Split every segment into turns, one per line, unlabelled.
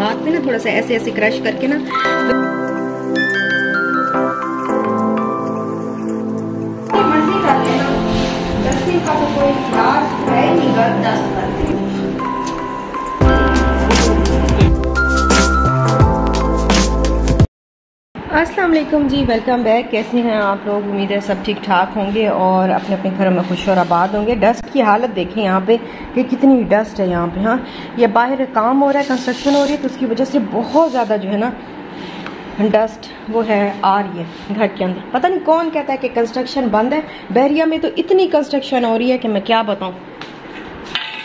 हाथ में ना थोड़ा सा ऐसे ऐसे क्रश करके ना मर्जी कर लेना। डस्टिंग का तो कोई याद है नहीं, घर डस्ट करते हैं। अस्सलाम वालेकुम जी, वेलकम बैक। कैसे हैं आप लोग? उम्मीद है सब ठीक ठाक होंगे और अपने अपने घरों में खुश और आबाद होंगे। डस्ट की हालत देखें यहाँ पे कि कितनी डस्ट है यहाँ पे। हाँ, ये बाहर काम हो रहा है, कंस्ट्रक्शन हो रही है, तो उसकी वजह से बहुत ज़्यादा जो है ना डस्ट वो है आ रही है घर के अंदर। पता नहीं कौन कहता है कि कंस्ट्रक्शन बंद है। बहरिया में तो इतनी कंस्ट्रक्शन हो रही है कि मैं क्या बताऊँ।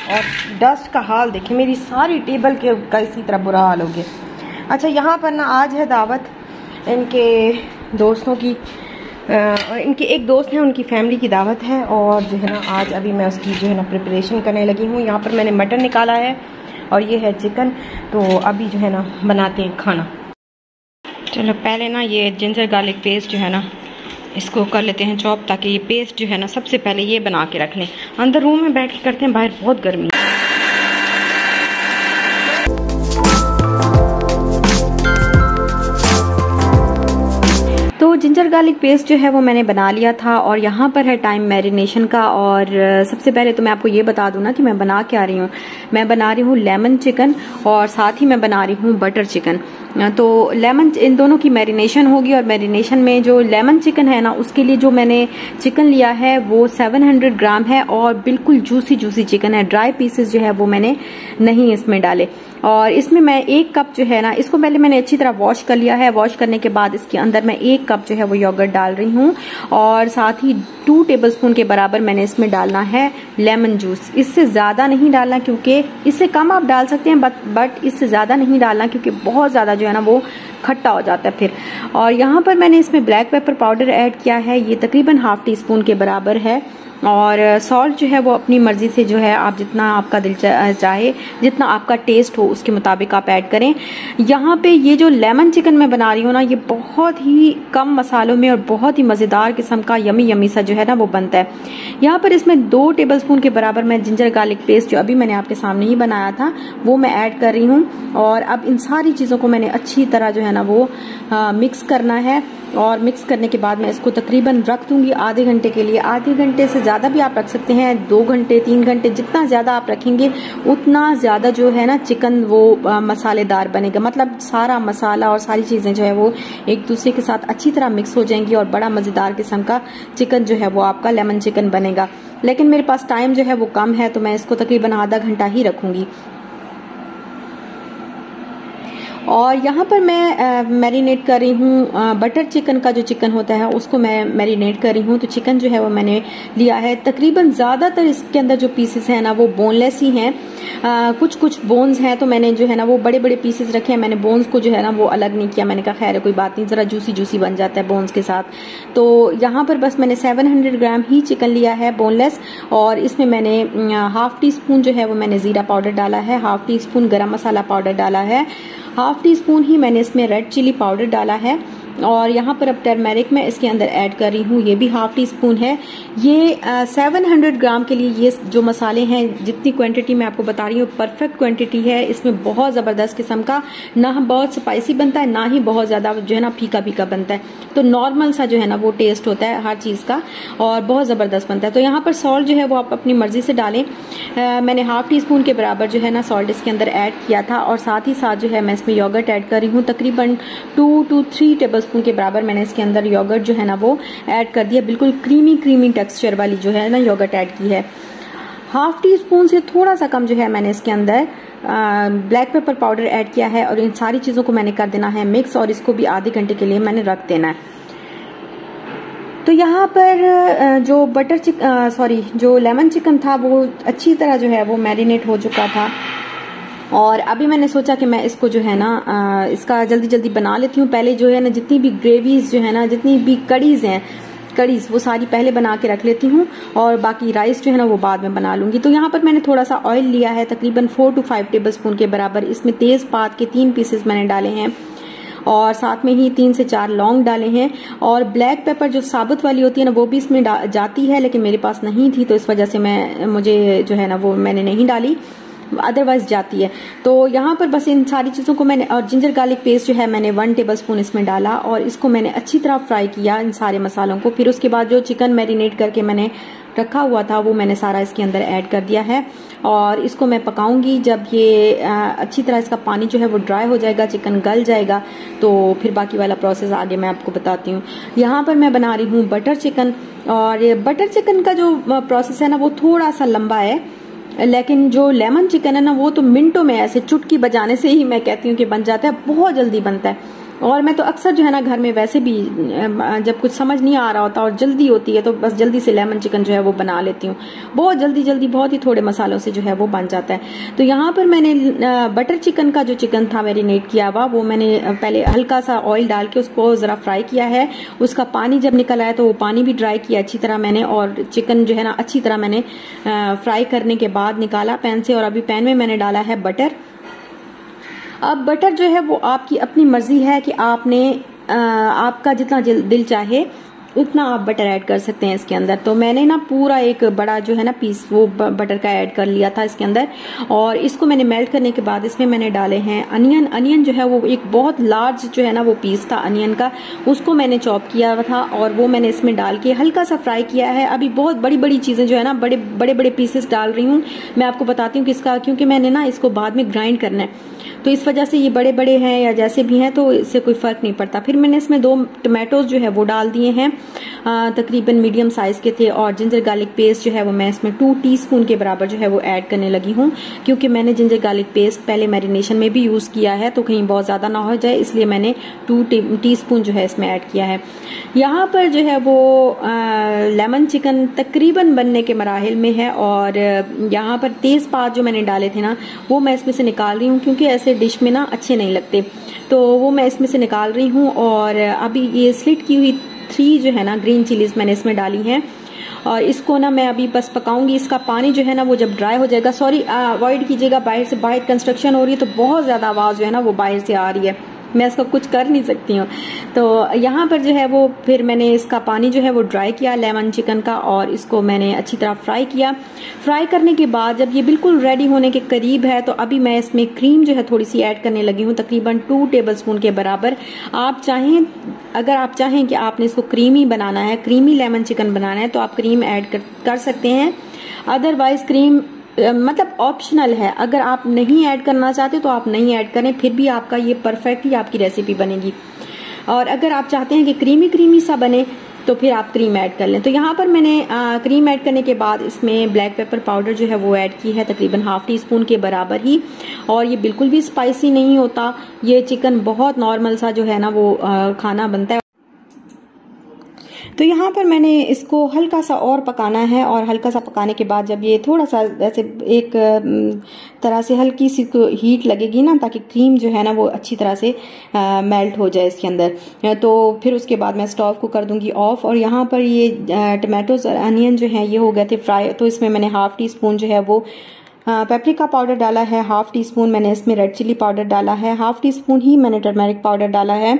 और डस्ट का हाल देखें, मेरी सारी टेबल के का इसी तरह बुरा हाल हो गया। अच्छा, यहाँ पर ना आज है दावत इनके दोस्तों की, इनके एक दोस्त हैं, उनकी फैमिली की दावत है और जो है ना आज अभी मैं उसकी जो है ना प्रिपरेशन करने लगी हूँ। यहाँ पर मैंने मटन निकाला है और ये है चिकन, तो अभी जो है ना बनाते हैं खाना। चलो पहले ना ये जिंजर गार्लिक पेस्ट जो है ना इसको कर लेते हैं चॉप, ताकि ये पेस्ट जो है ना सबसे पहले ये बना के रख लें। अंदर रूम में बैठ के करते हैं, बाहर बहुत गर्मी है। तो जिंजर गार्लिक पेस्ट जो है वो मैंने बना लिया था और यहाँ पर है टाइम मैरिनेशन का। और सबसे पहले तो मैं आपको ये बता दूं ना कि मैं बना क्या रही हूँ। मैं बना रही हूँ लेमन चिकन और साथ ही मैं बना रही हूँ बटर चिकन। तो लेमन, इन दोनों की मैरिनेशन होगी और मैरिनेशन में जो लेमन चिकन है ना उसके लिए जो मैंने चिकन लिया है वो 700 ग्राम है और बिल्कुल जूसी जूसी चिकन है। ड्राई पीसेस जो है वो मैंने नहीं इसमें डाले। और इसमें मैं 1 कप जो है ना, इसको पहले मैंने अच्छी तरह वॉश कर लिया है। वॉश करने के बाद इसके अंदर मैं 1 कप जो है वो योगर्ट डाल रही हूँ और साथ ही 2 टेबलस्पून के बराबर मैंने इसमें डालना है लेमन जूस। इससे ज्यादा नहीं डालना, क्योंकि इससे कम आप डाल सकते हैं बट इससे ज्यादा नहीं डालना, क्योंकि बहुत ज्यादा जो है ना वो खट्टा हो जाता है फिर। और यहाँ पर मैंने इसमें ब्लैक पेपर पाउडर ऐड किया है, ये तकरीबन ½ टीस्पून के बराबर है। और सॉल्ट जो है वो अपनी मर्जी से जो है आप जितना आपका दिल चाहे, जितना आपका टेस्ट हो उसके मुताबिक आप ऐड करें। यहाँ पे ये जो लेमन चिकन मैं बना रही हूँ ना, ये बहुत ही कम मसालों में और बहुत ही मजेदार किस्म का यमी यमी सा जो है ना वो बनता है। यहाँ पर इसमें 2 टेबलस्पून के बराबर मैं जिंजर गार्लिक पेस्ट जो अभी मैंने आपके सामने ही बनाया था वो मैं ऐड कर रही हूँ। और अब इन सारी चीजों को मैंने अच्छी तरह जो है ना वो मिक्स करना है। और मिक्स करने के बाद मैं इसको तकरीबन रख दूंगी आधे घंटे के लिए। आधे घंटे से ज्यादा भी आप रख सकते हैं, 2 घंटे 3 घंटे, जितना ज्यादा आप रखेंगे उतना ज्यादा जो है ना चिकन वो मसालेदार बनेगा। मतलब सारा मसाला और सारी चीजें जो है वो एक दूसरे के साथ अच्छी तरह मिक्स हो जाएंगी और बड़ा मजेदार किस्म का चिकन जो है वो आपका लेमन चिकन बनेगा। लेकिन मेरे पास टाइम जो है वो कम है, तो मैं इसको तकरीबन आधा घंटा ही रखूंगी। और यहाँ पर मैं मैरिनेट कर रही हूँ बटर चिकन का, जो चिकन होता है उसको मैं मैरिनेट कर रही हूँ। तो चिकन जो है वो मैंने लिया है, तकरीबन ज्यादातर इसके अंदर जो पीसेस हैं ना वो बोनलेस ही हैं। कुछ कुछ बोन्स हैं, तो मैंने जो है ना वो बड़े बड़े पीसेस रखे हैं। मैंने बोन्स को जो है ना वो अलग नहीं किया। मैंने कहा खैर है कोई बात नहीं, जरा जूसी जूसी बन जाता है बोन्स के साथ। तो यहाँ पर बस मैंने 700 ग्राम ही चिकन लिया है बोनलेस। और इसमें मैंने ½ टीस्पून जो है वो मैंने जीरा पाउडर डाला है, ½ टीस्पून गरम मसाला पाउडर डाला है, ½ टीस्पून ही मैंने इसमें रेड चिली पाउडर डाला है। और यहाँ पर अब टर्मेरिक मैं इसके अंदर ऐड कर रही हूँ, ये भी ½ टीस्पून है। ये 700 ग्राम के लिए ये जो मसाले हैं, जितनी क्वांटिटी मैं आपको बता रही हूँ परफेक्ट क्वांटिटी है। इसमें बहुत जबरदस्त किस्म का, ना बहुत स्पाइसी बनता है ना ही बहुत ज्यादा जो है ना फीका फीका बनता है। तो नॉर्मल सा जो है ना वो टेस्ट होता है हर चीज का और बहुत जबरदस्त बनता है। तो यहाँ पर सॉल्ट जो है वो आप अपनी मर्जी से डालें। मैंने ½ टीस्पून के बराबर जो है ना सॉल्ट इसके अंदर ऐड किया था। और साथ ही साथ जो है मैं इसमें योगर्ट ऐड कर रही हूँ, तकरीबन 2 to 3 टेबलस्पून के बराबर मैंने इसके अंदर योगर्ट जो है ना वो ऐड कर दिया। बिल्कुल क्रीमी क्रीमी टेक्सचर वाली जो है ना योगर्ट ऐड की है। ½ टीस्पून से थोड़ा सा कम जो है मैंने इसके अंदर ब्लैक पेपर पाउडर ऐड किया है। और इन सारी चीजों को मैंने कर देना है मिक्स और इसको भी आधे घंटे के लिए मैंने रख देना है। तो यहाँ पर जो लेमन चिकन था वो अच्छी तरह जो है वो मैरिनेट हो चुका था। और अभी मैंने सोचा कि मैं इसको जो है ना इसका जल्दी जल्दी बना लेती हूँ। पहले जो है ना जितनी भी ग्रेवीज जो है ना, जितनी भी कड़ीज वो सारी पहले बना के रख लेती हूँ और बाकी राइस जो है ना वो बाद में बना लूंगी। तो यहाँ पर मैंने थोड़ा सा ऑयल लिया है, तकरीबन 4 to 5 टेबलस्पून के बराबर। इसमें तेजपात के 3 पीसेस मैंने डाले हैं और साथ में ही 3 से 4 लौंग डाले हैं। और ब्लैक पेपर जो साबुत वाली होती है ना वो भी इसमें जाती है, लेकिन मेरे पास नहीं थी तो इस वजह से मुझे जो है ना वो मैंने नहीं डाली। अदरवाइज जाती है। तो यहाँ पर बस इन सारी चीज़ों को मैंने, और जिंजर गार्लिक पेस्ट जो है मैंने 1 टेबलस्पून इसमें डाला और इसको मैंने अच्छी तरह फ्राई किया इन सारे मसालों को। फिर उसके बाद जो चिकन मैरिनेट करके मैंने रखा हुआ था वो मैंने सारा इसके अंदर ऐड कर दिया है और इसको मैं पकाऊंगी। जब ये अच्छी तरह इसका पानी जो है वो ड्राई हो जाएगा, चिकन गल जाएगा, तो फिर बाकी वाला प्रोसेस आगे मैं आपको बताती हूँ। यहाँ पर मैं बना रही हूँ बटर चिकन, और ये बटर चिकन का जो प्रोसेस है ना वो थोड़ा सा लंबा है, लेकिन जो लेमन चिकन है ना वो तो मिनटों में, ऐसे चुटकी बजाने से ही मैं कहती हूँ कि बन जाता है, बहुत जल्दी बनता है। और मैं तो अक्सर जो है ना घर में वैसे भी जब कुछ समझ नहीं आ रहा होता और जल्दी होती है तो बस जल्दी से लेमन चिकन जो है वो बना लेती हूँ, बहुत जल्दी बहुत ही थोड़े मसालों से जो है वो बन जाता है। तो यहाँ पर मैंने बटर चिकन का जो चिकन था मैरिनेट किया हुआ, वो मैंने पहले हल्का सा ऑयल डाल के उसको जरा फ्राई किया है। उसका पानी जब निकल आया तो वो पानी भी ड्राई किया अच्छी तरह मैंने, और चिकन जो है ना अच्छी तरह मैंने फ्राई करने के बाद निकाला पैन से, और अभी पैन में मैंने डाला है बटर। अब बटर जो है वो आपकी अपनी मर्जी है कि आपने आपका जितना दिल चाहे उतना आप बटर ऐड कर सकते हैं इसके अंदर। तो मैंने ना पूरा एक बड़ा जो है ना पीस वो बटर का ऐड कर लिया था इसके अंदर, और इसको मैंने मेल्ट करने के बाद इसमें मैंने डाले हैं अनियन जो है वो एक बहुत लार्ज जो है ना वो पीस था अनियन का, उसको मैंने चॉप किया था और वो मैंने इसमें डाल के हल्का सा फ्राई किया है। अभी बहुत बड़ी बड़ी चीजें जो है ना बड़े बड़े पीसेस डाल रही हूँ, मैं आपको बताती हूँ किसका, क्योंकि मैंने ना इसको बाद में ग्राइंड करना है, तो इस वजह से ये बड़े बड़े हैं या जैसे भी हैं तो इससे कोई फर्क नहीं पड़ता। फिर मैंने इसमें 2 टमाटोज जो है वो डाल दिए हैं, तकरीबन मीडियम साइज के थे, और जिंजर गार्लिक पेस्ट जो है वो मैं इसमें 2 टीस्पून के बराबर जो है वो ऐड करने लगी हूँ, क्योंकि मैंने जिंजर गार्लिक पेस्ट पहले मैरिनेशन में भी यूज किया है तो कहीं बहुत ज्यादा ना हो जाए, इसलिए मैंने 2 टीस्पून जो है इसमें ऐड किया है। यहाँ पर जो है वो लेमन चिकन तकरीबन बनने के मराहिल में है, और यहाँ पर तेजपात जो मैंने डाले थे ना वो मैं इसमें से निकाल रही हूँ, क्योंकि ऐसे डिश में ना अच्छे नहीं लगते, तो वो मैं इसमें से निकाल रही हूँ। और अभी ये स्लिट की हुई 3 जो है ना ग्रीन चिलीज मैंने इसमें डाली हैं, और इसको ना मैं अभी बस पकाऊंगी। इसका पानी जो है ना वो जब ड्राई हो जाएगा, सॉरी अवॉइड कीजिएगा, बाहर कंस्ट्रक्शन हो रही है तो बहुत ज्यादा आवाज जो है ना वो बाहर से आ रही है, मैं इसका कुछ कर नहीं सकती हूँ। तो यहाँ पर जो है वो फिर मैंने इसका पानी जो है वो ड्राई किया लेमन चिकन का, और इसको मैंने अच्छी तरह फ्राई किया। फ्राई करने के बाद जब ये बिल्कुल रेडी होने के करीब है तो अभी मैं इसमें क्रीम जो है थोड़ी सी ऐड करने लगी हूँ, तकरीबन 2 टेबलस्पून के बराबर। आप चाहें, अगर आप चाहें कि आपने इसको क्रीमी बनाना है, क्रीमी लेमन चिकन बनाना है, तो आप क्रीम ऐड कर सकते हैं, अदरवाइज क्रीम मतलब ऑप्शनल है। अगर आप नहीं ऐड करना चाहते तो आप नहीं ऐड करें, फिर भी आपका ये परफेक्ट ही आपकी रेसिपी बनेगी। और अगर आप चाहते हैं कि क्रीमी सा बने तो फिर आप क्रीम ऐड कर लें। तो यहाँ पर मैंने क्रीम ऐड करने के बाद इसमें ब्लैक पेपर पाउडर जो है वो ऐड की है, तकरीबन ½ टीस्पून के बराबर ही, और ये बिल्कुल भी स्पाइसी नहीं होता, ये चिकन बहुत नॉर्मल सा जो है ना वो खाना बनता है। तो यहाँ पर मैंने इसको हल्का सा और पकाना है, और हल्का सा पकाने के बाद जब ये थोड़ा सा ऐसे एक तरह से हल्की सी हीट लगेगी ना, ताकि क्रीम जो है ना वो अच्छी तरह से मेल्ट हो जाए इसके अंदर, तो फिर उसके बाद मैं स्टोव को कर दूंगी ऑफ। और यहाँ पर ये टमाटोज और अनियन जो है ये हो गए थे फ्राई, तो इसमें मैंने ½ टीस्पून जो है वो पेपरिका पाउडर डाला है, ½ टीस्पून मैंने इसमें रेड चिली पाउडर डाला है, ½ टीस्पून ही मैंने टर्मरिक पाउडर डाला है,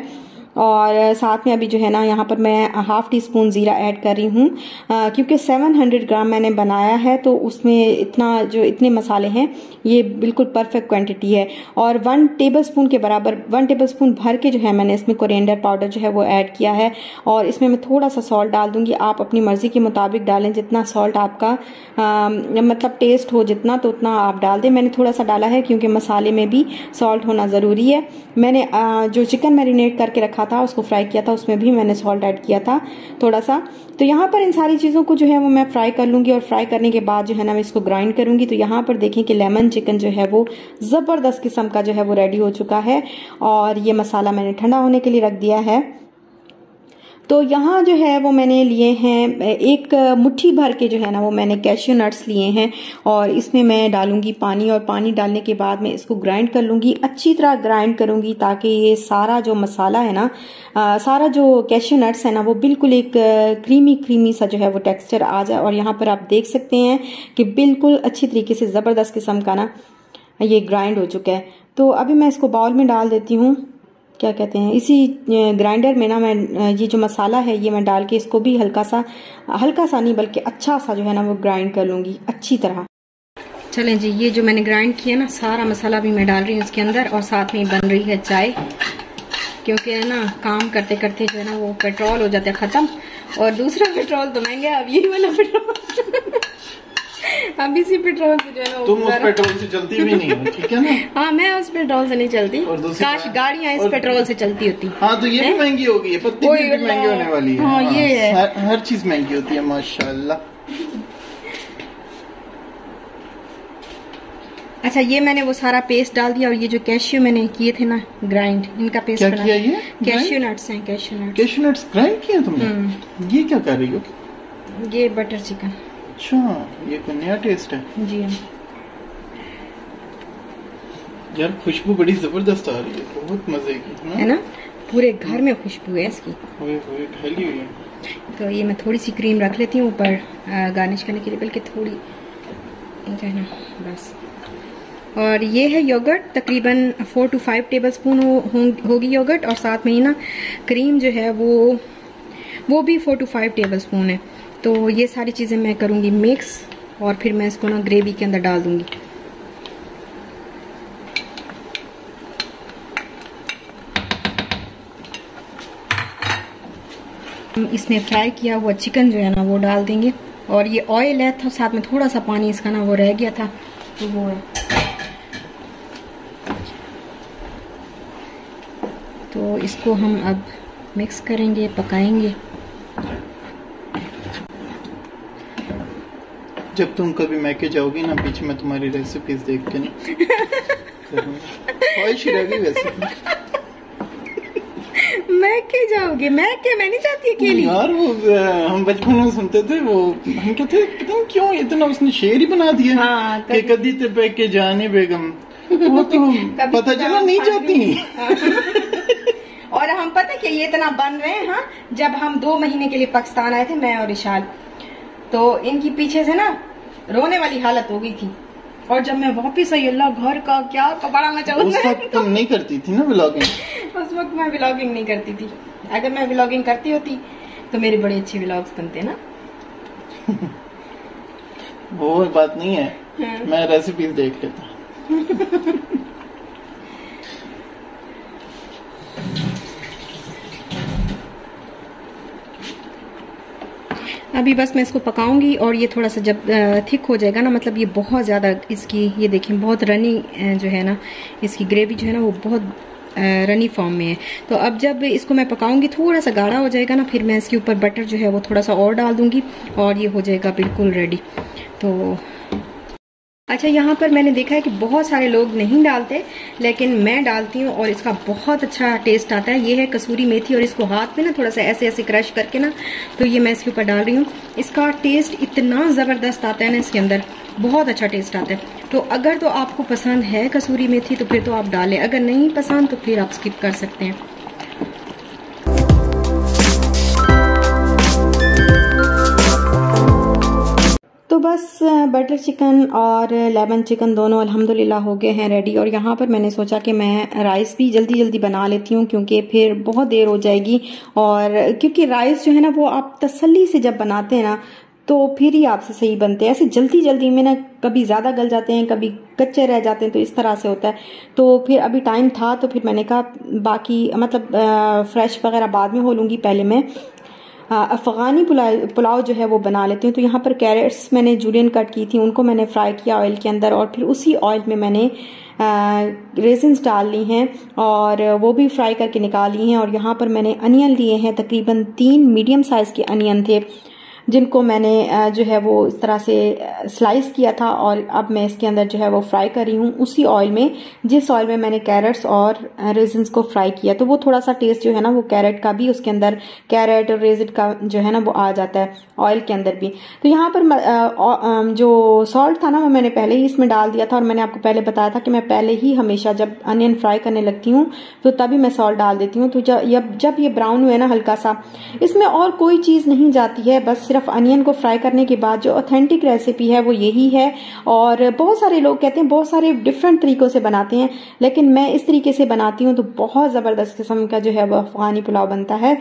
और साथ में अभी जो है ना यहाँ पर मैं ½ टीस्पून जीरा ऐड कर रही हूँ, क्योंकि 700 ग्राम मैंने बनाया है तो उसमें इतने मसाले हैं ये बिल्कुल परफेक्ट क्वांटिटी है। और 1 टेबलस्पून के बराबर 1 टेबलस्पून भर के जो है मैंने इसमें कोरिएंडर पाउडर जो है वो ऐड किया है, और इसमें मैं थोड़ा सा सॉल्ट डाल दूंगी, आप अपनी मर्जी के मुताबिक डालें, जितना सॉल्ट आपका मतलब टेस्ट हो जितना तो उतना आप डाल दें। मैंने थोड़ा सा डाला है क्योंकि मसाले में भी सॉल्ट होना जरूरी है। मैंने जो चिकन मैरिनेट करके रखा था उसको फ्राई किया था, उसमें भी मैंने सॉल्ट ऐड किया था थोड़ा सा। तो यहाँ पर इन सारी चीजों को जो है वो मैं फ्राई कर लूंगी, और फ्राई करने के बाद जो है ना मैं इसको ग्राइंड करूंगी। तो यहाँ पर देखें कि लेमन चिकन जो है वो जबरदस्त किस्म का जो है वो रेडी हो चुका है, और ये मसाला मैंने ठंडा होने के लिए रख दिया है। तो यहाँ जो है वो मैंने लिए हैं एक मुट्ठी भर के जो है ना वो मैंने कैश्यू नट्स लिए हैं, और इसमें मैं डालूंगी पानी, और पानी डालने के बाद मैं इसको ग्राइंड कर लूंगी, अच्छी तरह ग्राइंड करूंगी, ताकि ये सारा जो मसाला है ना सारा जो कैश्यू नट्स है ना वो बिल्कुल एक क्रीमी सा जो है वो टेक्सचर आ जाए। और यहाँ पर आप देख सकते हैं कि बिल्कुल अच्छी तरीके से जबरदस्त किस्म का ना ये ग्राइंड हो चुका है। तो अभी मैं इसको बाउल में डाल देती हूँ, क्या कहते हैं, इसी ग्राइंडर में ना मैं ये जो मसाला है ये मैं डाल के इसको भी हल्का सा नहीं बल्कि अच्छा सा जो है ना वो ग्राइंड कर लूंगी अच्छी तरह। चलें जी, ये जो मैंने ग्राइंड किया ना सारा मसाला भी मैं डाल रही हूँ इसके अंदर, और साथ में बन रही है चाय, क्योंकि है ना काम करते करते जो है ना वो पेट्रोल हो जाता है ख़त्म, और दूसरा पेट्रोल तो महंगा है, अब यही वाला पेट्रोल अब इसी पेट्रोल से जो है ना
तुम उस पेट्रोल से चलती भी नहीं हो, ठीक है ना?
हाँ, मैं उस पेट्रोल से नहीं चलती, काश गाड़ियाँ इस पेट्रोल से चलती होती।
हाँ, तो ये भी महंगी हो गई है, पत्ती भी महंगी होने वाली है।
हाँ, ये है,
हर चीज महंगी होती है माशाल्लाह।
अच्छा, ये मैंने वो सारा पेस्ट डाल दिया, और ये जो कैश्यू मैंने किए थे ना ग्राइंड, इनका पेस्ट
क्या किया? ये
कैश्यू नट्स हैं, कैश्यू नट्स
ग्राइंड किए तुमने? ये क्या कर रही हो?
ये बटर चिकन।
अच्छा, ये कोई नया टेस्ट है? जी हाँ यार, खुशबू बड़ी जबरदस्त आ रही है, बहुत मजे की
है ना, पूरे घर में खुशबू है इसकी,
फैली हुई है।
तो ये मैं थोड़ी सी क्रीम रख लेती हूँ ऊपर गार्निश करने के लिए, बल्कि थोड़ी है ना, बस। और ये है योगर्ट, तकरीबन 4 to 5 टेबलस्पून होगी योगर्ट, और साथ में ही ना क्रीम जो है वो भी 4 to 5 टेबलस्पून है। तो ये सारी चीज़ें मैं करूँगी मिक्स, और फिर मैं इसको ना ग्रेवी के अंदर डाल दूँगी। इसमें फ्राई किया हुआ चिकन जो है ना वो डाल देंगे, और ये ऑयल है, तो साथ में थोड़ा सा पानी इसका ना वो रह गया था, तो वो है, तो इसको हम अब मिक्स करेंगे, पकाएंगे।
जब तुम कभी मैके जाओगी ना, पीछे मैं तुम्हारी रेसिपीज देख के नहीं ख्वाहिश रह गई वैसे।
मैके जाओगे? मैके मैं नहीं जाती अकेली
यार, वो हम बचपन में सुनते थे, वो हम कहते पता नहीं क्यों इतना उसने शेर ही बना दिया।
हाँ,
कि कदी ते पे के जाने बेगम, वो तो पता चला नहीं जाती।
और हम पता कि ये इतना बन रहे हैं, हाँ, जब हम 2 महीने के लिए पाकिस्तान आए थे, मैं और इशाल, तो इनकी पीछे से ना रोने वाली हालत हो गई थी, और जब मैं वापिस आई, अल्लाह घर का क्या कपड़ा मचा।
उस वक्त तुम नहीं करती थी ना व्लॉगिंग?
उस वक्त मैं व्लॉगिंग नहीं करती थी, अगर मैं व्लॉगिंग करती होती तो मेरे बड़े अच्छे व्लॉग्स बनते ना।
वो बात नहीं है, मैं रेसिपीज देख लेता।
अभी बस मैं इसको पकाऊंगी, और ये थोड़ा सा जब थिक हो जाएगा ना, मतलब ये बहुत ज़्यादा इसकी, ये देखें बहुत रनी जो है ना इसकी ग्रेवी जो है ना वो बहुत रनी फॉर्म में है। तो अब जब इसको मैं पकाऊंगी, थोड़ा सा गाढ़ा हो जाएगा ना, फिर मैं इसके ऊपर बटर जो है वो थोड़ा सा और डाल दूंगी, और ये हो जाएगा बिल्कुल रेडी। तो अच्छा, यहाँ पर मैंने देखा है कि बहुत सारे लोग नहीं डालते, लेकिन मैं डालती हूँ, और इसका बहुत अच्छा टेस्ट आता है। ये है कसूरी मेथी, और इसको हाथ में ना थोड़ा सा ऐसे ऐसे क्रश करके ना, तो ये मैं इसके ऊपर डाल रही हूँ। इसका टेस्ट इतना ज़बरदस्त आता है ना, इसके अंदर बहुत अच्छा टेस्ट आता है। तो अगर तो आपको पसंद है कसूरी मेथी तो फिर तो आप डालें, अगर नहीं पसंद तो फिर आप स्किप कर सकते हैं। तो बस बटर चिकन और लेमन चिकन दोनों अल्हम्दुलिल्लाह हो गए हैं रेडी, और यहाँ पर मैंने सोचा कि मैं राइस भी जल्दी जल्दी बना लेती हूँ, क्योंकि फिर बहुत देर हो जाएगी, और क्योंकि राइस जो है ना वो आप तसल्ली से जब बनाते हैं ना तो फिर ही आपसे सही बनते हैं। ऐसे जल्दी जल्दी में ना कभी ज़्यादा गल जाते हैं, कभी कच्चे रह जाते हैं, तो इस तरह से होता है। तो फिर अभी टाइम था तो फिर मैंने कहा बाकी मतलब फ्रेश वगैरह बाद में हो लूँगी, पहले मैं अफ़गानी पुलाव जो है वो बना लेती हूँ। तो यहाँ पर कैरेट्स मैंने जूलियन कट की थी, उनको मैंने फ्राई किया ऑयल के अंदर, और फिर उसी ऑयल में मैंने रेजिन्स डाल ली हैं और वो भी फ्राई करके निकाल ली हैं। और यहाँ पर मैंने अनियन लिए हैं, तकरीबन 3 मीडियम साइज़ के अनियन थे, जिनको मैंने जो है वो इस तरह से स्लाइस किया था, और अब मैं इसके अंदर जो है वो फ्राई कर रही हूँ उसी ऑयल में जिस ऑयल में मैंने कैरेट्स और रेजिन्स को फ्राई किया। तो वो थोड़ा सा टेस्ट जो है ना वो कैरेट का भी, उसके अंदर कैरेट और रेजिन का जो है ना वो आ जाता है ऑयल के अंदर भी। तो यहाँ पर जो सॉल्ट था ना वो मैंने पहले ही इसमें डाल दिया था, और मैंने आपको पहले बताया था कि मैं पहले ही हमेशा जब अनियन फ्राई करने लगती हूँ तो तभी मैं सॉल्ट डाल देती हूँ। तो जब ये ब्राउन हुए ना हल्का सा, इसमें और कोई चीज़ नहीं जाती है, बस सिर्फ अनियन को फ्राई करने के बाद जो ऑथेंटिक रेसिपी है वो यही है। और बहुत सारे लोग कहते हैं बहुत सारे डिफरेंट तरीकों से बनाते हैं, लेकिन मैं इस तरीके से बनाती हूँ तो बहुत ज़बरदस्त किस्म का जो है वो अफ़गानी पुलाव बनता है।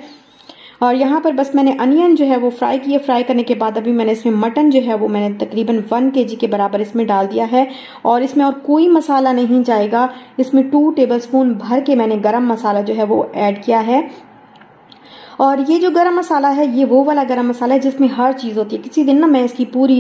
और यहाँ पर बस मैंने अनियन जो है वो फ्राई किए। फ्राई करने के बाद अभी मैंने इसमें मटन जो है वो मैंने तकरीबन 1 kg के बराबर इसमें डाल दिया है। और इसमें और कोई मसाला नहीं जाएगा। इसमें 2 टेबलस्पून भर के मैंने गरम मसाला जो है वो ऐड किया है। और ये जो गरम मसाला है ये वो वाला गरम मसाला है जिसमें हर चीज़ होती है। किसी दिन ना मैं इसकी पूरी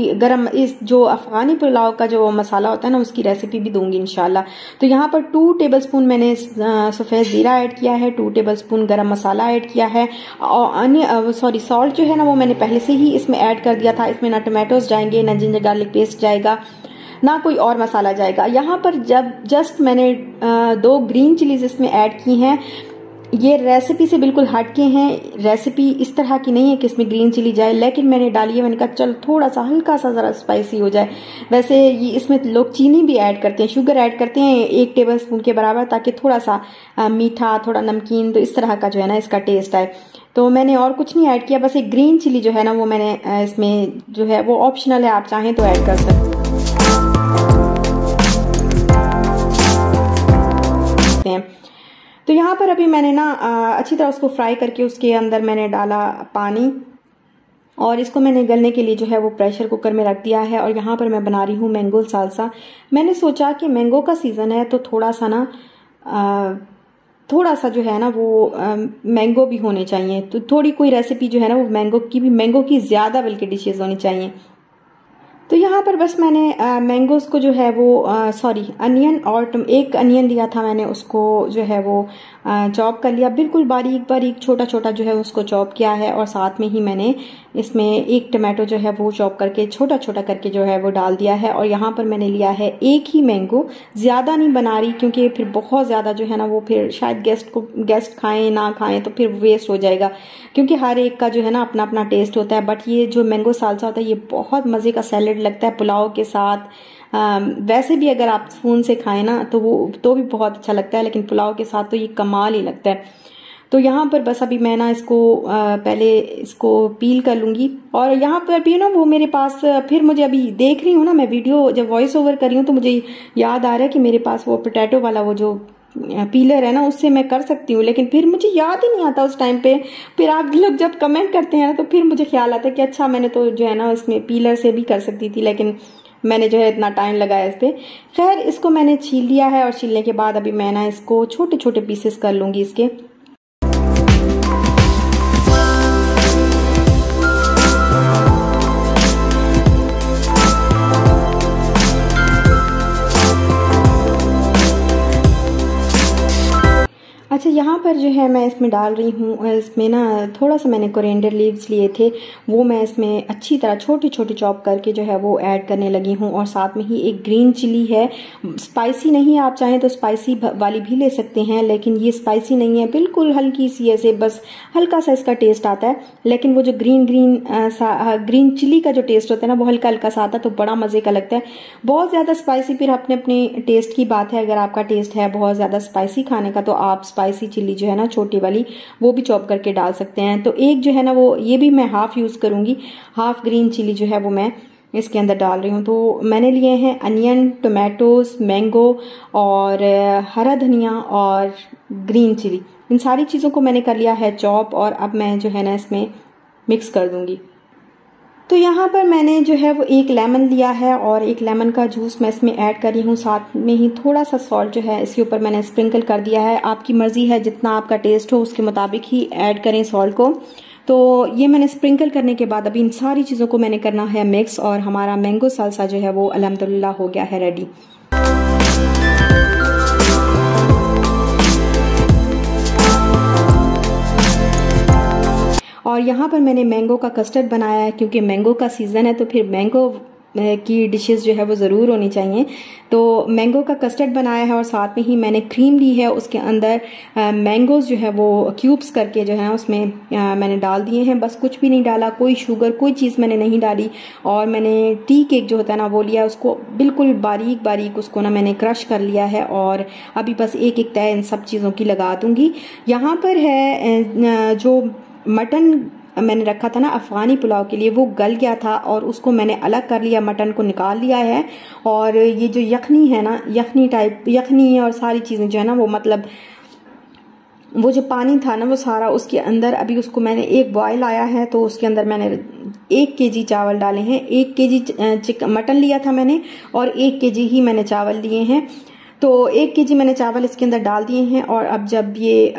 इस जो अफगानी पुलाव का जो मसाला होता है ना उसकी रेसिपी भी दूंगी इंशाल्लाह। तो यहाँ पर 2 टेबलस्पून मैंने सफ़ेद ज़ीरा ऐड किया है, 2 टेबलस्पून गरम मसाला ऐड किया है। और सॉल्ट जो है ना वो मैंने पहले से ही इसमें ऐड कर दिया था। इसमें ना टमाटोज जाएंगे, ना जिंजर गार्लिक पेस्ट जाएगा, ना कोई और मसाला जाएगा। यहाँ पर जब जस्ट मैंने 2 ग्रीन चिलीज इसमें ऐड की हैं। ये रेसिपी से बिल्कुल हटके हैं। रेसिपी इस तरह की नहीं है कि इसमें ग्रीन चिली जाए, लेकिन मैंने डाली है। मैंने कहा चल थोड़ा सा हल्का सा जरा स्पाइसी हो जाए। वैसे ये इसमें लोग चीनी भी ऐड करते हैं, शुगर ऐड करते हैं 1 टेबलस्पून के बराबर, ताकि थोड़ा सा मीठा, थोड़ा नमकीन, तो इस तरह का जो है ना इसका टेस्ट आए। तो मैंने और कुछ नहीं ऐड किया, बस एक ग्रीन चिली जो है ना वो मैंने इसमें जो है वो ऑप्शनल है, आप चाहें तो ऐड कर सकते हैं। तो यहाँ पर अभी मैंने ना अच्छी तरह उसको फ्राई करके उसके अंदर मैंने डाला पानी, और इसको मैंने गलने के लिए जो है वो प्रेशर कुकर में रख दिया है। और यहाँ पर मैं बना रही हूँ मैंगो सालसा। मैंने सोचा कि मैंगो का सीज़न है तो थोड़ा सा ना थोड़ा सा जो है ना वो मैंगो भी होने चाहिए। तो थोड़ी कोई रेसिपी जो है ना वो मैंगो की ज़्यादा बल्कि डिशेज होनी चाहिए। तो यहाँ पर बस मैंने मैंगोस को जो है वो अनियन, और 1 अनियन लिया था मैंने, उसको जो है वो चॉप कर लिया, बिल्कुल बारीक बारीक छोटा छोटा जो है उसको चॉप किया है। और साथ में ही मैंने इसमें 1 टमाटो जो है वो चॉप करके छोटा छोटा करके जो है वो डाल दिया है। और यहाँ पर मैंने लिया है 1 ही मैंगो, ज़्यादा नहीं बना रही क्योंकि फिर बहुत ज़्यादा जो है ना वो फिर शायद गेस्ट खाएं ना खाएं तो फिर वेस्ट हो जाएगा, क्योंकि हर एक का जो है ना अपना अपना टेस्ट होता है। बट ये जो मैंगो सालसा होता है ये बहुत मज़े का सैलेड लगता है पुलाव के साथ। वैसे भी अगर आप स्पून से खाएं ना तो भी बहुत अच्छा लगता है, लेकिन पुलाव के साथ तो ये कमाल ही लगता है। तो यहाँ पर बस अभी मैं ना इसको पहले इसको पील कर लूंगी। और यहाँ पर भी ना वो मेरे पास फिर मुझे अभी देख रही हूँ ना मैं वीडियो जब वॉइस ओवर कर रही हूँ तो मुझे याद आ रहा है कि मेरे पास वो पोटैटो वाला वो जो पीलर है ना उससे मैं कर सकती हूँ, लेकिन फिर मुझे याद ही नहीं आता उस टाइम पे। फिर आप लोग जब कमेंट करते हैं तो फिर मुझे ख्याल आता है कि अच्छा मैंने तो जो है ना इसमें पीलर से भी कर सकती थी, लेकिन मैंने जो है इतना टाइम लगाया इस पे। खैर इसको मैंने छील लिया है, और छीलने के बाद अभी मैं ना इसको छोटे छोटे पीसेस कर लूंगी इसके। अच्छा यहाँ पर जो है मैं इसमें डाल रही हूँ, इसमें ना थोड़ा सा मैंने कोरिएंडर लीव्स लिए थे, वो मैं इसमें अच्छी तरह छोटी छोटी चॉप करके जो है वो ऐड करने लगी हूँ। और साथ में ही 1 ग्रीन चिली है, स्पाइसी नहीं, आप चाहें तो स्पाइसी वाली भी ले सकते हैं, लेकिन ये स्पाइसी नहीं है, बिल्कुल हल्की सी ऐसे बस हल्का सा इसका टेस्ट आता है। लेकिन वो जो ग्रीन चिली का जो टेस्ट होता है ना वो हल्का हल्का सा आता है, तो बड़ा मज़े का लगता है। बहुत ज़्यादा स्पाइसी फिर अपने अपने टेस्ट की बात है। अगर आपका टेस्ट है बहुत ज़्यादा स्पाइसी खाने का तो आप स्पाइसी चिल्ली जो है ना छोटी वाली वो भी चॉप करके डाल सकते हैं। तो एक जो है ना वो ये भी मैं हाफ यूज़ करूँगी, हाफ ग्रीन चिली जो है वो मैं इसके अंदर डाल रही हूँ। तो मैंने लिए हैं अनियन, टोमेटोज, मैंगो और हरा धनिया और ग्रीन चिली, इन सारी चीज़ों को मैंने कर लिया है चॉप। और अब मैं जो है ना इसमें मिक्स कर दूँगी। तो यहाँ पर मैंने जो है वो 1 लेमन लिया है, और 1 लेमन का जूस मैं इसमें ऐड कर रही हूँ। साथ में ही थोड़ा सा सॉल्ट जो है इसके ऊपर मैंने स्प्रिंकल कर दिया है। आपकी मर्जी है, जितना आपका टेस्ट हो उसके मुताबिक ही ऐड करें सॉल्ट को। तो ये मैंने स्प्रिंकल करने के बाद अभी इन सारी चीज़ों को मैंने करना है मिक्स, और हमारा मैंगो सालसा जो है वो अल्हम्दुलिल्लाह हो गया है रेडी। और यहाँ पर मैंने मैंगो का कस्टर्ड बनाया है, क्योंकि मैंगो का सीज़न है तो फिर मैंगो की डिशेस जो है वो ज़रूर होनी चाहिए। तो मैंगो का कस्टर्ड बनाया है, और साथ में ही मैंने क्रीम ली है, उसके अंदर मैंगोज़ जो है वो क्यूब्स करके जो है उसमें मैंने डाल दिए हैं। बस कुछ भी नहीं डाला, कोई शुगर कोई चीज़ मैंने नहीं डाली। और मैंने टी केक जो होता है ना वो लिया, उसको बिल्कुल बारीक बारीक उसको ना मैंने क्रश कर लिया है, और अभी बस एक एक तय इन सब चीज़ों की लगा दूँगी। यहाँ पर है जो मटन मैंने रखा था ना अफगानी पुलाव के लिए, वो गल गया था और उसको मैंने अलग कर लिया, मटन को निकाल लिया है। और ये जो यखनी है ना, यखनी और सारी चीज़ें जो है ना वो मतलब वो जो पानी था ना वो सारा उसके अंदर, अभी उसको मैंने एक बॉयल आया है तो उसके अंदर मैंने 1 kg चावल डाले हैं। 1 kg मटन लिया था मैंने और 1 kg ही मैंने चावल लिए हैं। तो 1 kg मैंने चावल इसके अंदर डाल दिए हैं। और अब जब ये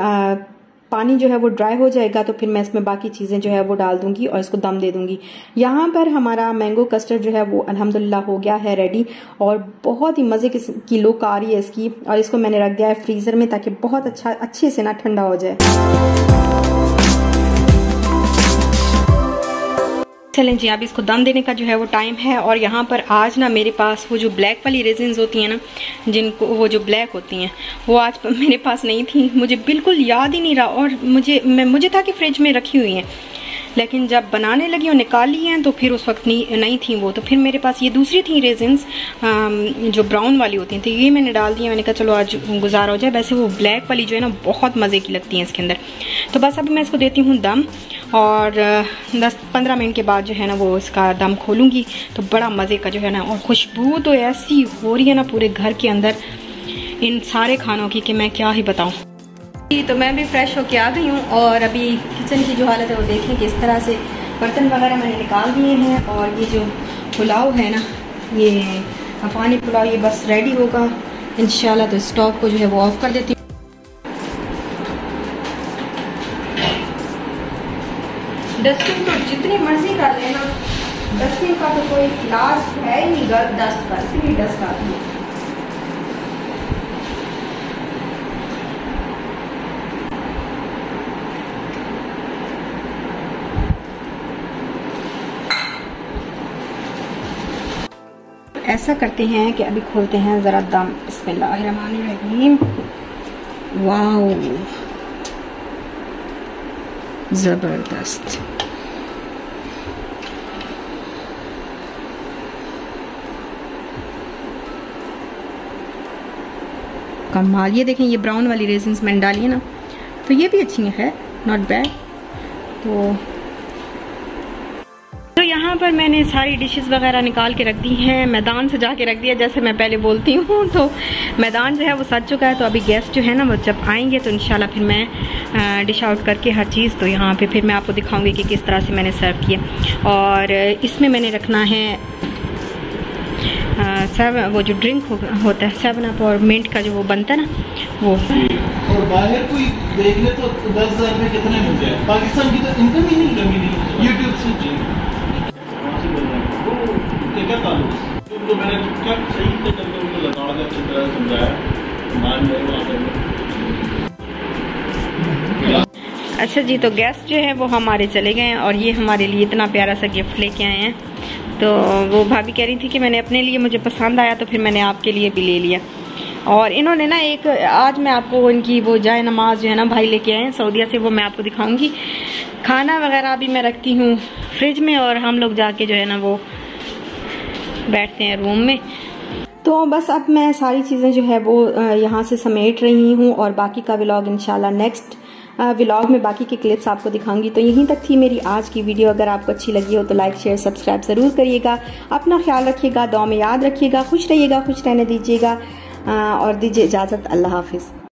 पानी जो है वो ड्राई हो जाएगा तो फिर मैं इसमें बाकी चीज़ें जो है वो डाल दूंगी और इसको दम दे दूंगी। यहाँ पर हमारा मैंगो कस्टर्ड जो है वो अल्हम्दुलिल्लाह हो गया है रेडी और बहुत ही मज़े की लुक आ रही है इसकी। और इसको मैंने रख दिया है फ्रीज़र में ताकि बहुत अच्छे से ना ठंडा हो जाए। चलें जी, अब इसको दम देने का जो है वो टाइम है। और यहाँ पर आज ना मेरे पास वो जो ब्लैक वाली रेजिन्स होती हैं ना, जिनको वो जो ब्लैक होती हैं, वो आज मेरे पास नहीं थी। मुझे बिल्कुल याद ही नहीं रहा और मुझे था कि फ्रिज में रखी हुई हैं, लेकिन जब बनाने लगी और निकाल ली हैं तो फिर उस वक्त नहीं थी वो। तो फिर मेरे पास ये दूसरी थी रेजिन्स जो ब्राउन वाली होती थी, ये मैंने डाल दी। मैंने कहा चलो आज गुजारा हो जाए। वैसे वो ब्लैक वाली जो है ना बहुत मज़े की लगती हैं इसके अंदर। तो बस अभी मैं इसको देती हूँ दम और 10-15 मिनट के बाद जो है ना वो इसका दम खोलूँगी तो बड़ा मज़े का जो है ना, और खुशबू तो ऐसी हो रही है ना पूरे घर के अंदर इन सारे खानों की कि मैं क्या ही बताऊँ। तो मैं भी फ्रेश होके आ गई हूँ और अभी किचन की जो हालत है वो देखें कि इस तरह से बर्तन वगैरह मैंने निकाल दिए हैं। और ये जो पुलाव है ना, ये अफगानी पुलाव, ये बस रेडी होगा इंशाल्लाह। तो स्टोव को जो है वो ऑफ कर देती हूँ। डस्टिंग तो जितनी मर्जी कर लेना, डस्टिंग का तो कोई इलाज है ही नहीं। डस्ट का इतनी डस्ट आती है। ऐसा करते हैं कि अभी खोलते हैं ज़रा दम। बिस्मिल्लाहिर्रहमानिर्रहीम। वाओ, ज़बरदस्त। कमाल। ये देखें, ये ब्राउन वाली रेजिन्स मैंने डाली है ना, तो ये भी अच्छी है, नॉट बैड। तो यहाँ पर मैंने सारी डिशेस वगैरह निकाल के रख दी हैं, मैदान सजा के रख दिया जैसे मैं पहले बोलती हूँ। तो मैदान जो है वो सज चुका है। तो अभी गेस्ट जो है ना वो जब आएंगे तो इंशाल्लाह फिर मैं डिश आउट करके हर चीज़, तो यहाँ पे फिर मैं आपको दिखाऊंगी कि किस तरह से मैंने सर्व किया। और इसमें मैंने रखना है वो जो ड्रिंक होता है 7 अप और मिंट का जो वो बनता है ना वो।
और बाहर कोई देख ले तो 10,000 में कितने मिल जाए। पाकिस्तान की तो इनकम ही नहीं कमी नहीं यूट्यूब से। क्या ताल्लुक? तो मैंने क्या सही से करके उनको लगा के अच्छी तरह समझाया, मान गए वहाँ।
अच्छा जी, तो गेस्ट जो है वो हमारे चले गए हैं और ये हमारे लिए इतना प्यारा सा गिफ्ट लेके आए हैं। तो वो भाभी कह रही थी कि मैंने अपने लिए, मुझे पसंद आया तो फिर मैंने आपके लिए भी ले लिया। और इन्होंने ना एक, आज मैं आपको इनकी वो जाए नमाज जो है ना भाई लेके आए हैं सऊदीया से, वो मैं आपको दिखाऊंगी। खाना वगैरह भी मैं रखती हूँ फ्रिज में और हम लोग जाके जो है ना वो बैठते हैं रूम में। तो बस अब मैं सारी चीज़ें जो है वो यहाँ से समेट रही हूँ और बाकी का व्लॉग इंशाल्लाह नेक्स्ट व्लॉग में बाकी के क्लिप्स आपको दिखाऊंगी। तो यहीं तक थी मेरी आज की वीडियो। अगर आपको अच्छी लगी हो तो लाइक शेयर सब्सक्राइब ज़रूर करिएगा। अपना ख्याल रखिएगा, दुआ में याद रखिएगा, खुश रहिएगा, खुश रहने दीजिएगा और दीजिए इजाज़त। अल्लाह हाफिज़।